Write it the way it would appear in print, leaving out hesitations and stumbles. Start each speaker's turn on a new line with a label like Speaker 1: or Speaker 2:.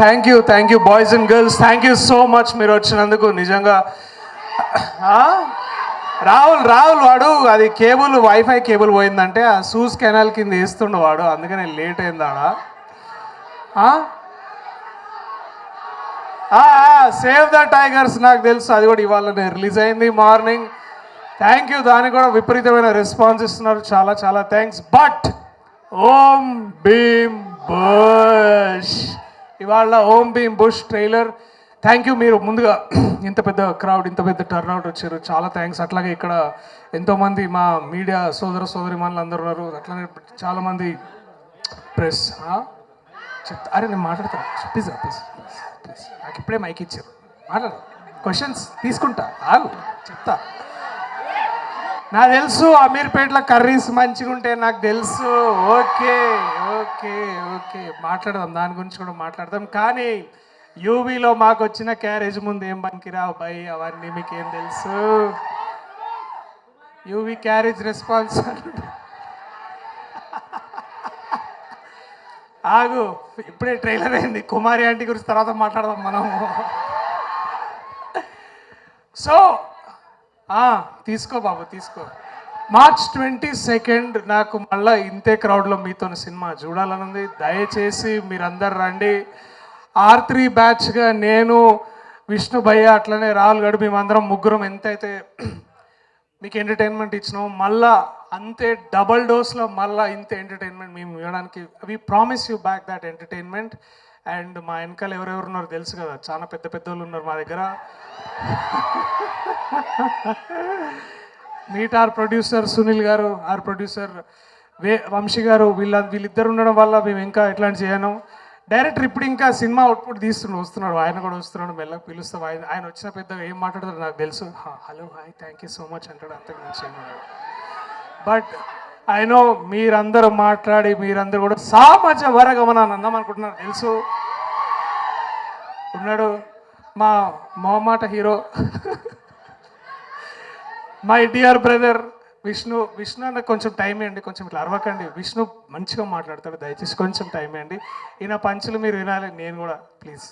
Speaker 1: Thank you boys and girls, thank you so much మీరు వచ్చినందుకు. నిజంగా రాహుల్ వాడు అది కేబుల్ వైఫై కేబుల్ పోయిందంటే ఆ సూజ్ కెనాల్ కింద వేస్తుండు వాడు, అందుకని లేట్ అయింది సేవ్ ద టైగర్స్ నాకు తెలుసు, అది కూడా ఇవాళ రిలీజ్ అయింది మార్నింగ్. థ్యాంక్ యూ, దానికి కూడా విపరీతమైన రెస్పాన్స్ ఇస్తున్నారు, చాలా చాలా థ్యాంక్స్. బట్ ఓం భీమ్ బుష్, ఇవాళ Om Bheem Bush trailer. Thank you, మీరు ముందుగా ఇంత పెద్ద క్రౌడ్, ఇంత పెద్ద టర్న్అవుట్ వచ్చారు, చాలా థ్యాంక్స్. అట్లాగే ఇక్కడ ఎంతోమంది మా మీడియా సోదరిమణులు అందరూ ఉన్నారు, అట్లానే చాలామంది ప్రెస్. అరే నేను మాట్లాడతాను, ప్లీజ్ ప్లీజ్ ప్లీజ్, నాకు ఇప్పుడే మైక్ ఇచ్చారు, మాట్లాడు, క్వశ్చన్స్ తీసుకుంటా, చెప్తా. నాకు తెలుసు అమీర్పేటలో కర్రీస్ మంచిగా ఉంటాయి, నాకు తెలుసు. ఓకే ఓకే ఓకే మాట్లాడదాం, దాని గురించి కూడా మాట్లాడదాం. కానీ యూవీలో మాకు వచ్చిన క్యారేజ్ ముందు ఏం పనికిరావు బై, అవన్నీ మీకు ఏం తెలుసు. యూవీ క్యారేజ్ రెస్పాన్స్ ఆగు, ఇప్పుడే ట్రైలర్ అయింది, కుమారి ఆంటీ గురించి తర్వాత మాట్లాడదాం మనము. సో తీసుకో బాబు తీసుకో. March 22 నాకు మళ్ళీ ఇంతే క్రౌడ్లో మీతో సినిమా చూడాలని ఉంది. దయచేసి మీరందరు రండి. R3 బ్యాచ్గా నేను, విష్ణు భయ్య, అట్లనే రాహుల్ గడు, మేమందరం ముగ్గురం ఎంతైతే మీకు ఎంటర్టైన్మెంట్ ఇచ్చినాం, మళ్ళా అంతే డబల్ డోస్లో మళ్ళీ ఇంత ఎంటర్టైన్మెంట్ మేము ఇవ్వడానికి we promise you back that entertainment. And మా వెనకాల ఎవరెవరు ఉన్నారో తెలుసు కదా, చాలా పెద్ద పెద్దోళ్ళు ఉన్నారు మా దగ్గర. మీట్ ఆర్ ప్రొడ్యూసర్ సునీల్ గారు, ఆర్ ప్రొడ్యూసర్ వంశీ గారు, వీళ్ళిద్దరు ఉండడం వల్ల మేము ఇంకా ఎట్లాంటి చేయను. డైరెక్టర్ ఇప్పుడు ఇంకా సినిమా అవుట్పుట్ వస్తున్నాడు, ఆయన కూడా వస్తున్నాడు, మెల్లగా పిలుస్తాం. ఆయన వచ్చిన పెద్దగా ఏం మాట్లాడతారు నాకు తెలుసు, hello hi thank you so much అంటాడు, అంతకు మంచి ఏమన్నాడు. బట్ ఐ నో మీరందరూ మాట్లాడి మీరందరూ కూడా సామాజ వరగమనాన్ని అందాం అనుకుంటున్నారు, తెలుసు. ఉన్నాడు మా మొహమాట hero, my dear brother Vishnu అన్న, కొంచెం టైం ఇవ్వండి, కొంచెం ఇట్లా అరవకండి. విష్ణు మంచిగా మాట్లాడతాడు, దయచేసి కొంచెం టైం ఇవ్వండి. ఈయన పంచులు మీరు వినాలి, నేను కూడా ప్లీజ్.